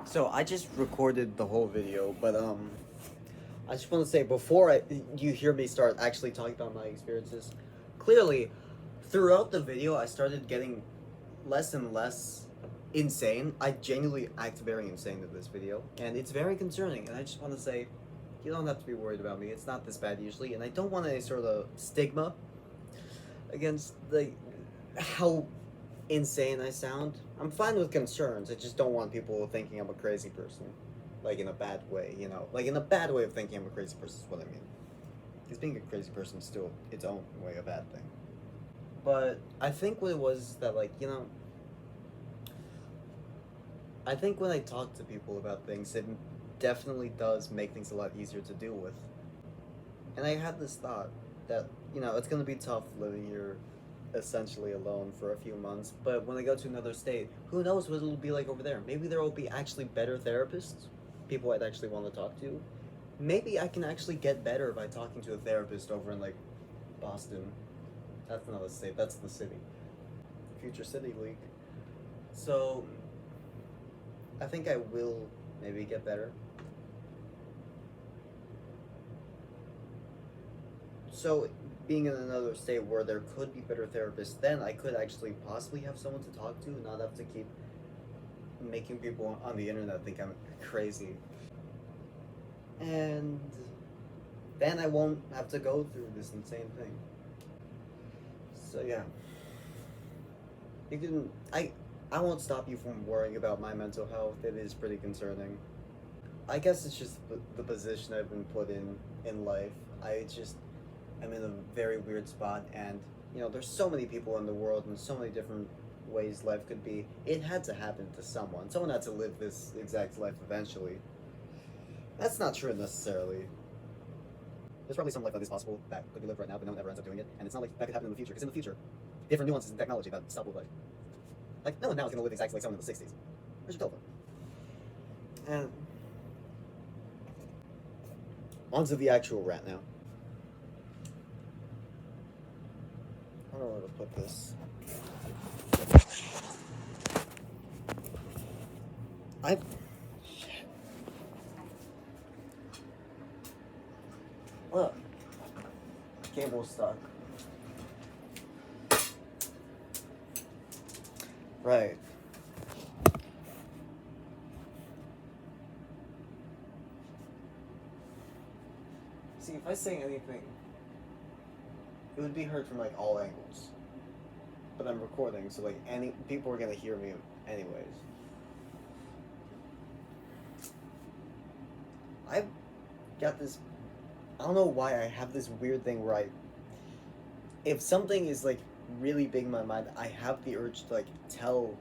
So I just recorded the whole video, but I just want to say before you hear me start actually talking about my experiences, clearly, throughout the video I started getting less and less insane. I genuinely act very insane in this video, and it's very concerning. And I just want to say, you don't have to be worried about me. It's not this bad usually, and I don't want any sort of stigma against how insane I sound. I'm fine with concerns. I just don't want people thinking I'm a crazy person. Like in a bad way, you know? Like in a bad way of thinking I'm a crazy person is what I mean. Because being a crazy person is still its own way a bad thing. But I think what it was that, like, you know, I think when I talk to people about things, it definitely does make things a lot easier to deal with. And I had this thought that, you know, it's gonna be tough living here essentially alone for a few months, but when I go to another state, who knows what it'll be like over there. Maybe there will be actually better therapists, people I'd actually want to talk to. Maybe I can actually get better by talking to a therapist over in, like, Boston. That's not a state, that's the city. Future City League. So, I think I will maybe get better. So, being in another state where there could be better therapists, then I could actually possibly have someone to talk to, not have to keep making people on the internet think I'm crazy. And then I won't have to go through this insane thing. So yeah. I won't stop you from worrying about my mental health. It is pretty concerning. I guess it's just the position I've been put in life. I'm in a very weird spot, and you know, there's so many people in the world and so many different ways life could be. It had to happen to someone. Someone had to live this exact life eventually. That's not true necessarily. There's probably some life like this possible that could be lived right now, but no one ever ends up doing it. And it's not like that could happen in the future, because in the future, different nuances in technology that stop with life. Like, no one now is going to live exactly like someone in the 60s. Where's your telephone? And onto the actual rant now. I don't know where to put this. Shit. Look. Cable's stuck. Right. See, if I say anything, it would be heard from, like, all angles. But I'm recording, so, like, people are gonna hear me anyways. I've got this, I don't know why I have this weird thing where if something is, like, really big in my mind, I have the urge to, like, tell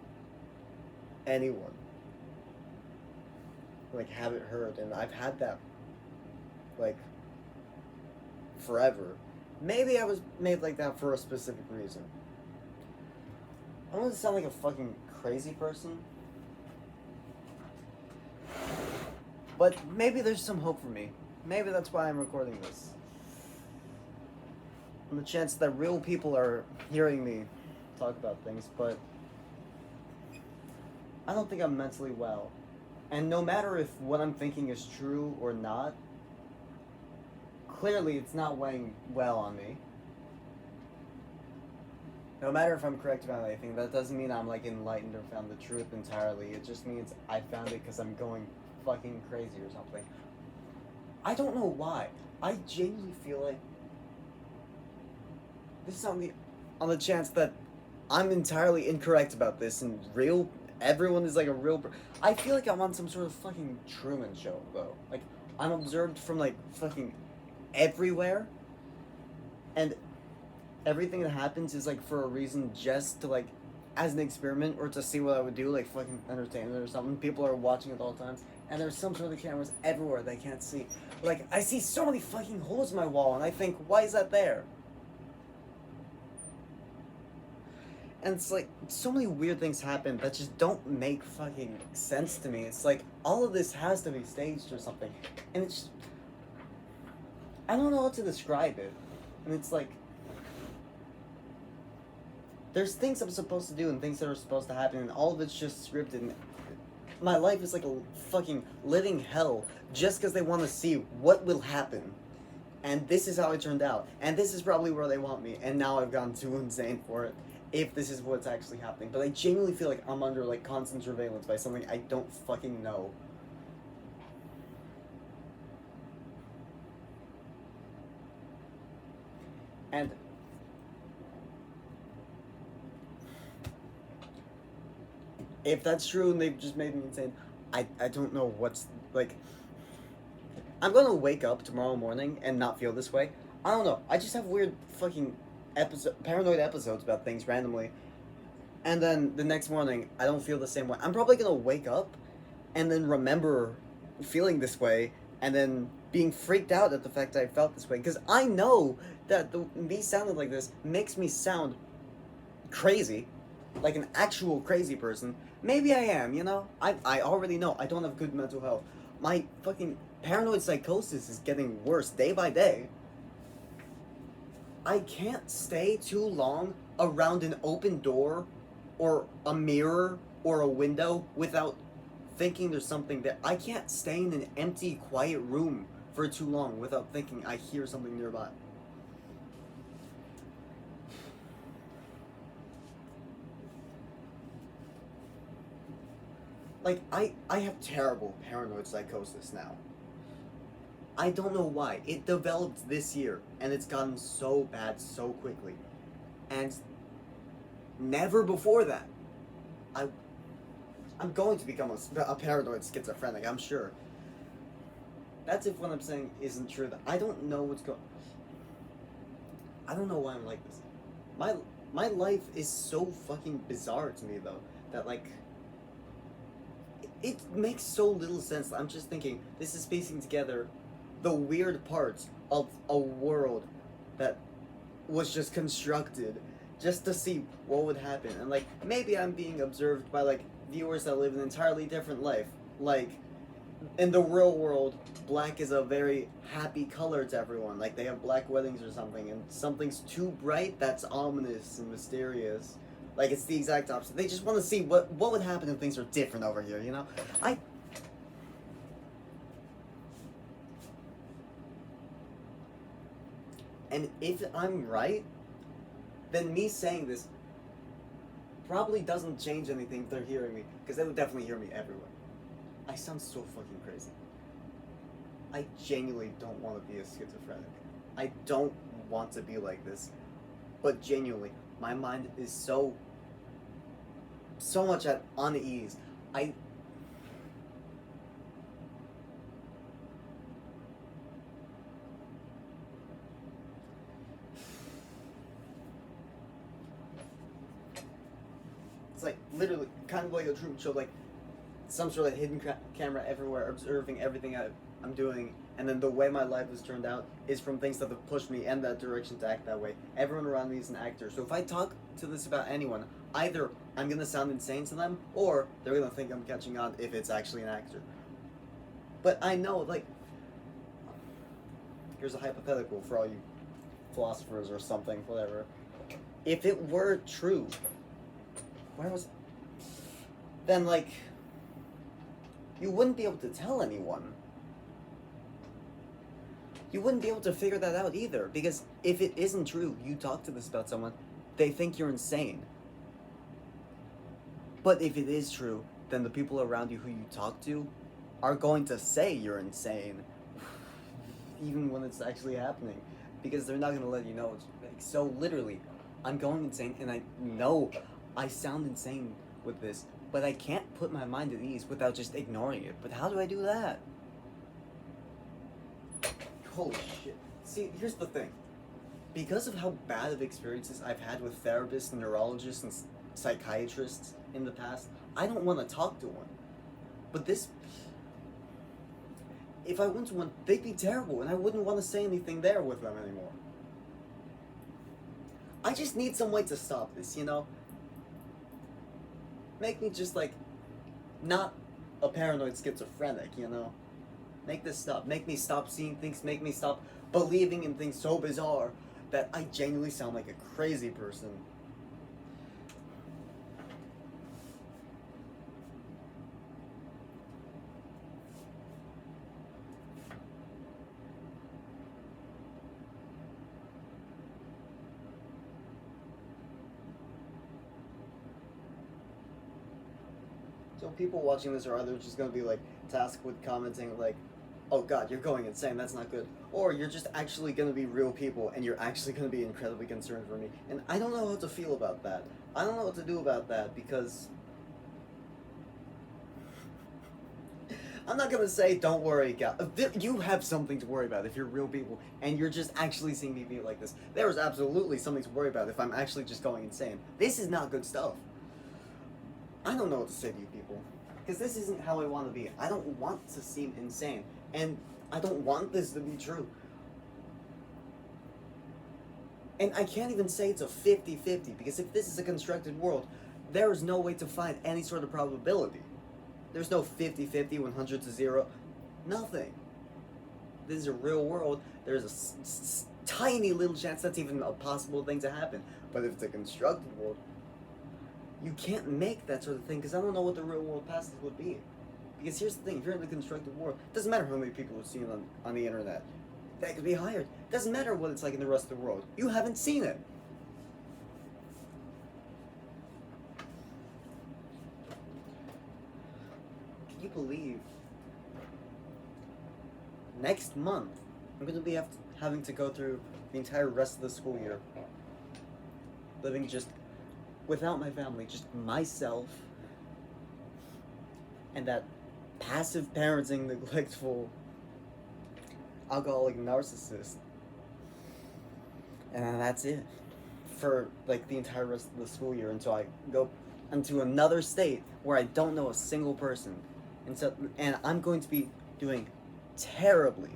anyone. Like, have it heard, and I've had that, like, forever. Maybe I was made like that for a specific reason. I don't want to sound like a fucking crazy person, but maybe there's some hope for me. Maybe that's why I'm recording this. And the chance that real people are hearing me talk about things, but I don't think I'm mentally well. And no matter if what I'm thinking is true or not, clearly it's not weighing well on me. No matter if I'm correct about anything, that doesn't mean I'm, like, enlightened or found the truth entirely. It just means I found it because I'm going fucking crazy or something. I don't know why. I genuinely feel like this is on the chance that I'm entirely incorrect about this and everyone is like a real I feel like I'm on some sort of fucking Truman Show, though. Like, I'm observed from, like, fucking everywhere, and everything that happens is, like, for a reason, just to, like, as an experiment, or to see what I would do, like, fucking entertainment or something. People are watching at all times, and there's some sort of cameras everywhere they can't see. Like, I see so many fucking holes in my wall, and I think, why is that there? And it's like, so many weird things happen that just don't make fucking sense to me. It's like, all of this has to be staged or something. And it's just, I don't know how to describe it. And it's like, there's things I'm supposed to do and things that are supposed to happen, and all of it's just scripted. And my life is like a fucking living hell just because they want to see what will happen. And this is how it turned out. And this is probably where they want me. And now I've gone too insane for it. If this is what's actually happening. But I genuinely feel like I'm under like constant surveillance by something I don't fucking know. And if that's true and they've just made me insane, I don't know what's like. I'm gonna wake up tomorrow morning and not feel this way. I don't know. I just have weird fucking paranoid episodes about things randomly. And then the next morning, I don't feel the same way. I'm probably gonna wake up and then remember feeling this way and then being freaked out at the fact that I felt this way. Because I know that me sounding like this makes me sound crazy. Like an actual crazy person. Maybe I am, you know? I already know I don't have good mental health. My fucking paranoid psychosis is getting worse day by day. I can't stay too long around an open door or a mirror or a window without thinking there's something there. I can't stay in an empty, quiet room for too long without thinking I hear something nearby. Like, I have terrible paranoid psychosis now. I don't know why. It developed this year, and it's gotten so bad so quickly. And never before that. I'm going to become a paranoid schizophrenic, I'm sure. That's if what I'm saying isn't true. I don't know what's going... I don't know why I'm like this. My life is so fucking bizarre to me, though, that, like... It makes so little sense. I'm just thinking, this is piecing together the weird parts of a world that was just constructed just to see what would happen. And like, maybe I'm being observed by like viewers that live an entirely different life. Like, in the real world, black is a very happy color to everyone. Like, they have black weddings or something, and something's too bright, that's ominous and mysterious. Like, it's the exact opposite. They just want to see what would happen if things were different over here, you know? And if I'm right, then me saying this probably doesn't change anything if they're hearing me, because they would definitely hear me everywhere. I sound so fucking crazy. I genuinely don't want to be a schizophrenic. I don't want to be like this. But genuinely, my mind is so much at unease. It's like literally kind of like a Truman Show, like some sort of hidden camera everywhere, observing everything I'm doing, and then the way my life has turned out is from things that have pushed me in that direction to act that way. Everyone around me is an actor, so if I talk to this about anyone, either I'm gonna sound insane to them, or they're gonna think I'm catching on if it's actually an actor. But I know, like, here's a hypothetical for all you philosophers or something, whatever. If it were true, where was it? Then, like, you wouldn't be able to tell anyone. You wouldn't be able to figure that out either, because if it isn't true, you talk to this about someone, they think you're insane. But if it is true, then the people around you who you talk to are going to say you're insane, even when it's actually happening, because they're not going to let you know. So literally, I'm going insane, and I know I sound insane with this, but I can't put my mind at ease without just ignoring it. But how do I do that? Holy shit. See, here's the thing. Because of how bad of experiences I've had with therapists and neurologists and psychiatrists in the past, I don't want to talk to one. But this... If I went to one, they'd be terrible, and I wouldn't want to say anything there with them anymore. I just need some way to stop this, you know? Make me just, like, not a paranoid schizophrenic, you know? Make this stop. Make me stop seeing things. Make me stop believing in things so bizarre that I genuinely sound like a crazy person. So people watching this are either just gonna be like tasked with commenting like, "Oh God, you're going insane. That's not good," or you're just actually gonna be real people and you're actually gonna be incredibly concerned for me. And I don't know how to feel about that. I don't know what to do about that because I'm not gonna say don't worry, God. You have something to worry about if you're real people and you're just actually seeing me be like this. There is absolutely something to worry about if I'm actually just going insane. This is not good stuff. I don't know what to say to you people because this isn't how I want to be. I don't want to seem insane, and I don't want this to be true. And I can't even say it's a 50-50 because if this is a constructed world, there is no way to find any sort of probability. There's no 50-50, 100 to 0. Nothing. This is a real world. There's a tiny little chance that's even a possible thing to happen. But if it's a constructed world, you can't make that sort of thing because I don't know what the real world passes would be. Because here's the thing, if you're in the constructed world, it doesn't matter how many people you've seen on the internet. That could be hired. It doesn't matter what it's like in the rest of the world. You haven't seen it. Can you believe next month I'm going to be having to go through the entire rest of the school year living just without my family, just myself and that passive parenting, neglectful, alcoholic narcissist. And then that's it for like the entire rest of the school year until I go into another state where I don't know a single person. And I'm going to be doing terribly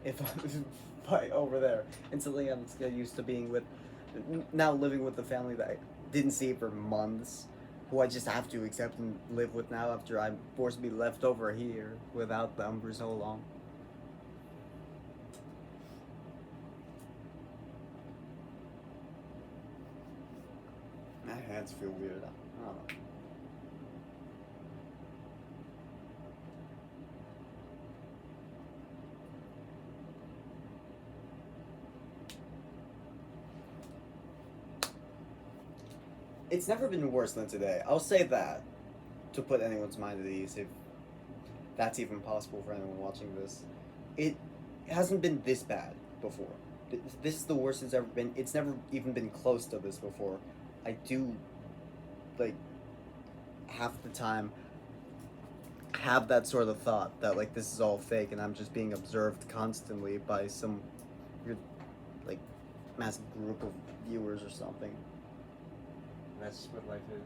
if I'm by over there until I'm get used to being with, now living with the family that I didn't see for months, who I just have to accept and live with now after I'm forced to be left over here without them for so long. My hands feel weird. I don't know. It's never been worse than today. I'll say that to put anyone's mind at ease, if that's even possible for anyone watching this. It hasn't been this bad before. This is the worst it's ever been. It's never even been close to this before. I do, like, half the time have that sort of thought that, like, this is all fake and I'm just being observed constantly by some weird, like, massive group of viewers or something. And that's just what life is.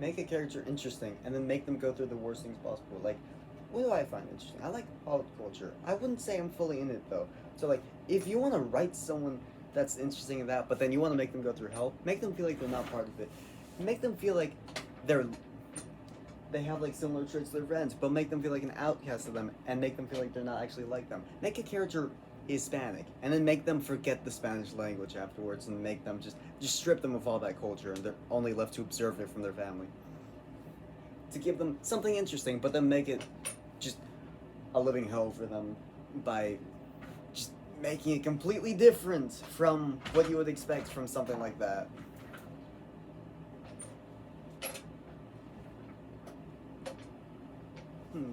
Make a character interesting and then make them go through the worst things possible. Like, what do I find interesting? I like pop culture. I wouldn't say I'm fully in it though. So like, if you want to write someone that's interesting in that, but then you want to make them go through hell, make them feel like they're not part of it. Make them feel like they have like similar traits to their friends, but make them feel like an outcast to them and make them feel like they're not actually like them. Make a character Hispanic and then make them forget the Spanish language afterwards and make them just strip them of all that culture and they're only left to observe it from their family. To give them something interesting, but then make it just a living hell for them by just making it completely different from what you would expect from something like that.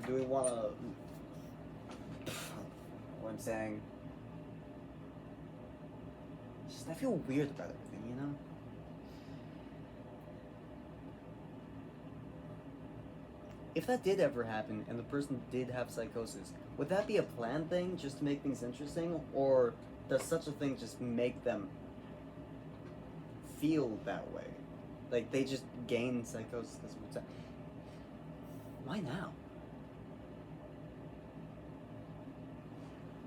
Do we want to... What I'm saying... Just, I feel weird about everything, you know? If that did ever happen and the person did have psychosis, would that be a planned thing just to make things interesting? Or does such a thing just make them feel that way? Like they just gain psychosis? Why now?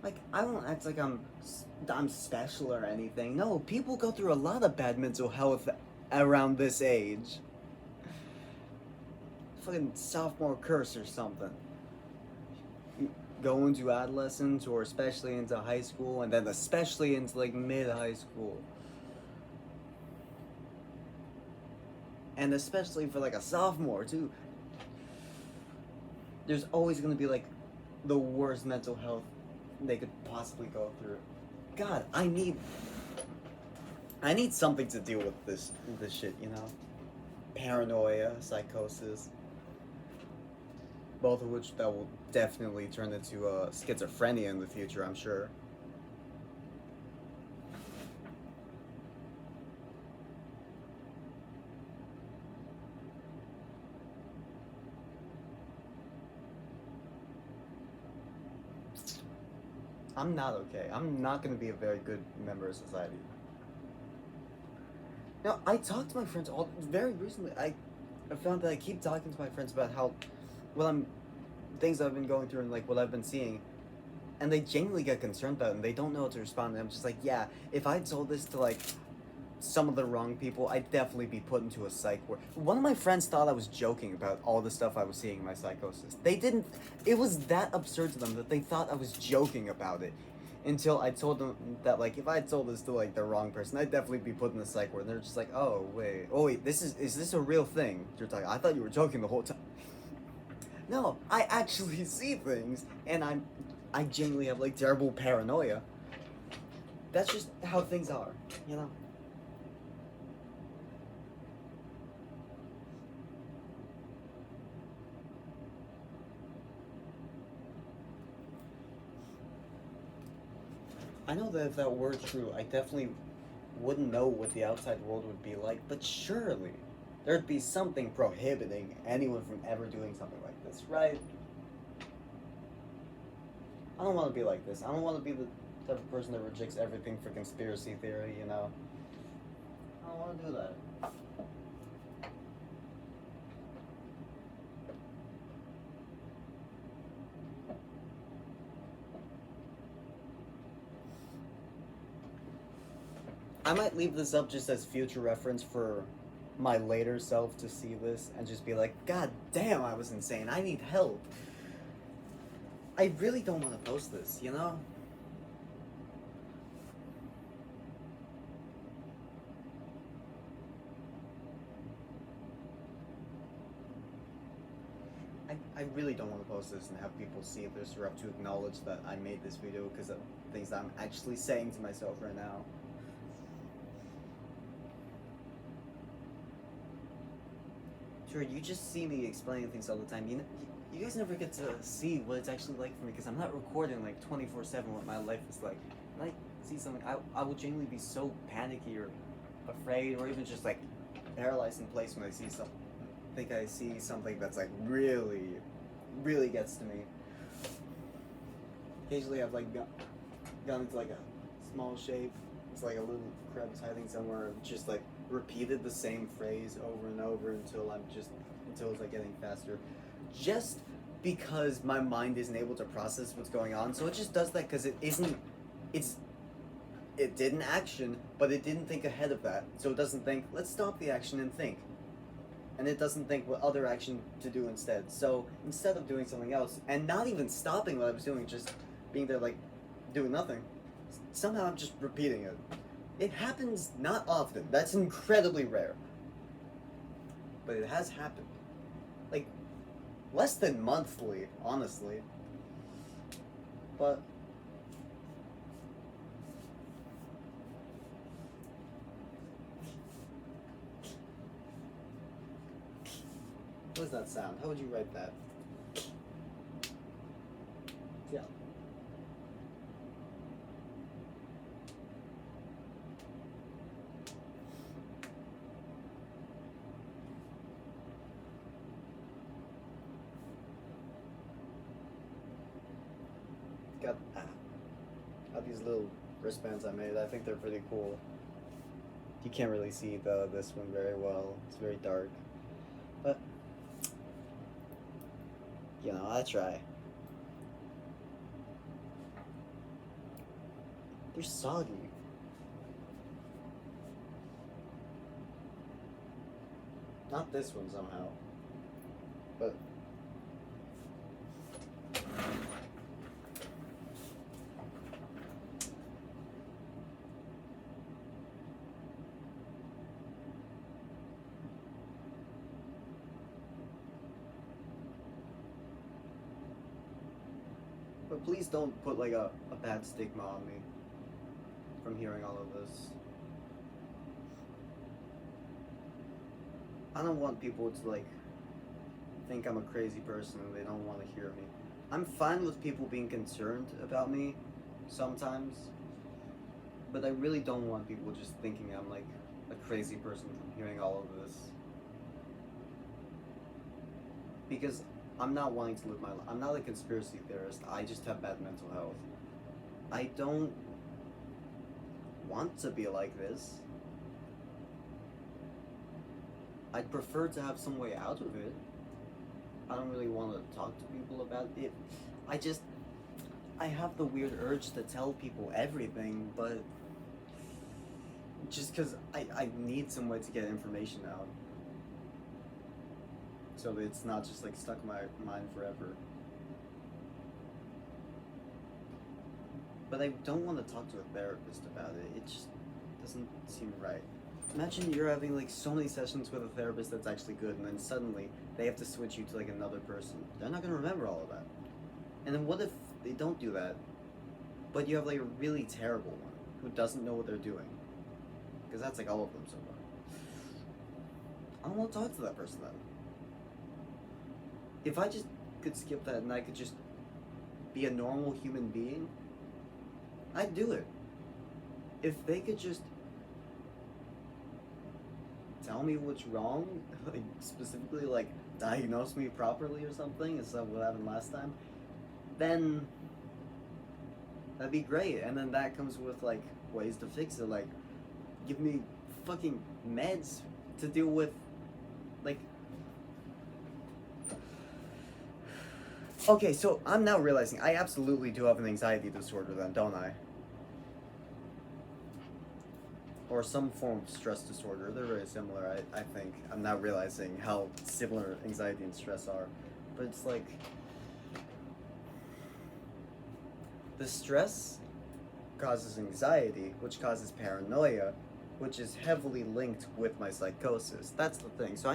Like, I don't act like I'm special or anything. No, people go through a lot of bad mental health around this age. Fucking sophomore curse or something. You go into adolescence or especially into high school and then especially into like mid-high school. And especially for like a sophomore too. There's always gonna be like the worst mental health they could possibly go through. God, I need I need something to deal with this shit, you know? Paranoia, psychosis, both of which that will definitely turn into schizophrenia in the future, I'm sure. I'm not okay. I'm not gonna be a very good member of society. Now, I talk to my friends all very recently. I found that I keep talking to my friends about how, well, I'm things I've been going through and like what I've been seeing, and they genuinely get concerned about it and they don't know how to respond. And I'm just like, yeah, if I told this to like some of the wrong people, I'd definitely be put into a psych ward. One of my friends thought I was joking about all the stuff I was seeing in my psychosis. They didn't. It was that absurd to them that they thought I was joking about it. Until I told them that, like, if I had told this to like the wrong person, I'd definitely be put in the psych ward. And they're just like, oh wait, is this a real thing you're talking? I thought you were joking the whole time. No, I actually see things, and I genuinely have like terrible paranoia. That's just how things are, you know. I know that if that were true, I definitely wouldn't know what the outside world would be like, but surely there'd be something prohibiting anyone from ever doing something like this, right? I don't want to be like this. I don't want to be the type of person that rejects everything for conspiracy theory, you know? I don't want to do that. I might leave this up just as future reference for my later self to see this and just be like, God damn, I was insane. I need help. I really don't want to post this, you know? I really don't want to post this and have people see this or have to acknowledge that I made this video because of things that I'm actually saying to myself right now. Sure, you just see me explaining things all the time. You guys never get to see what it's actually like for me because I'm not recording like 24/7 what my life is like. When I see something, I will genuinely be so panicky or afraid or even just like paralyzed in place when I see something. Think I see something that's like really gets to me. Occasionally I've like gone into like a small shape. It's like a little crevice hiding somewhere. Just like repeated the same phrase over and over until it's like getting faster. Just because my mind isn't able to process what's going on, so it just does that because it did an action, but it didn't think ahead of that. So it doesn't think, let's stop the action and think. And it doesn't think what other action to do instead. So instead of doing something else, and not even stopping what I was doing, just being there like doing nothing, somehow I'm just repeating it. It happens not often. That's incredibly rare. But it has happened. Like, less than monthly, honestly. But what does that sound? How would you write that? Yeah. Got these little wristbands I made. I think they're pretty cool. You can't really see this one very well. It's very dark. But you know, I try. They're soggy. Not this one somehow. But please don't put like a bad stigma on me from hearing all of this. I don't want people to like think I'm a crazy person and they don't want to hear me. I'm fine with people being concerned about me sometimes, but I really don't want people just thinking I'm like a crazy person from hearing all of this. Because I'm not wanting to live my life. I'm not a conspiracy theorist. I just have bad mental health. I don't want to be like this. I'd prefer to have some way out of it. I don't really want to talk to people about it. I have the weird urge to tell people everything, but just because I need some way to get information out. So that it's not just like stuck in my mind forever. But I don't want to talk to a therapist about it. It just doesn't seem right. Imagine you're having like so many sessions with a therapist that's actually good, and then suddenly they have to switch you to like another person. They're not gonna remember all of that. And then what if they don't do that, but you have like a really terrible one who doesn't know what they're doing? Because that's like all of them so far. I don't want to talk to that person then. If I just could skip that and I could just be a normal human being, I'd do it. If they could just tell me what's wrong, like specifically like diagnose me properly or something instead of what happened last time, then that'd be great. And then that comes with like ways to fix it, like give me fucking meds to deal with like. Okay, so I'm now realizing I absolutely do have an anxiety disorder then, don't I? Or some form of stress disorder. They're very similar, I think. I'm now realizing how similar anxiety and stress are. But it's like, the stress causes anxiety, which causes paranoia, which is heavily linked with my psychosis. That's the thing. So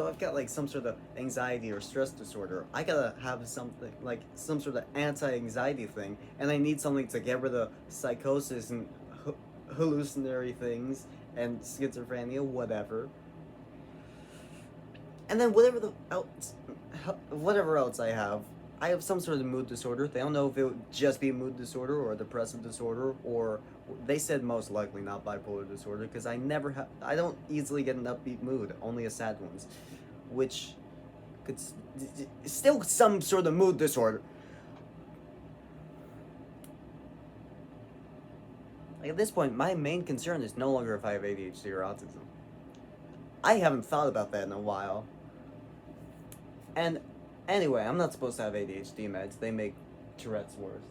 I've got like some sort of anxiety or stress disorder. I gotta have something, like some sort of anti-anxiety thing, and I need something to get rid of psychosis and hallucinatory things and schizophrenia, whatever. And then whatever else I have some sort of mood disorder. They don't know if it would just be a mood disorder or a depressive disorder, or they said most likely not bipolar disorder, because I don't easily get an upbeat mood, only a sad ones, which could still some sort of mood disorder. Like at this point, my main concern is no longer if I have ADHD or autism. I haven't thought about that in a while. And anyway, I'm not supposed to have ADHD meds. They make Tourette's worse.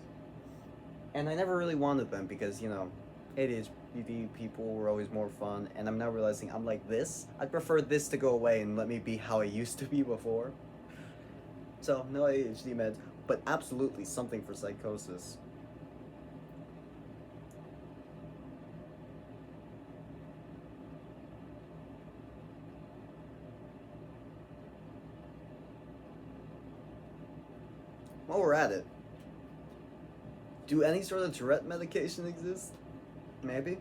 And I never really wanted them because, you know, ADHD people were always more fun. And I'm now realizing I'm like this. I'd prefer this to go away and let me be how I used to be before. So, no ADHD meds, but absolutely something for psychosis. While we're at it, do any sort of Tourette medication exist? Maybe?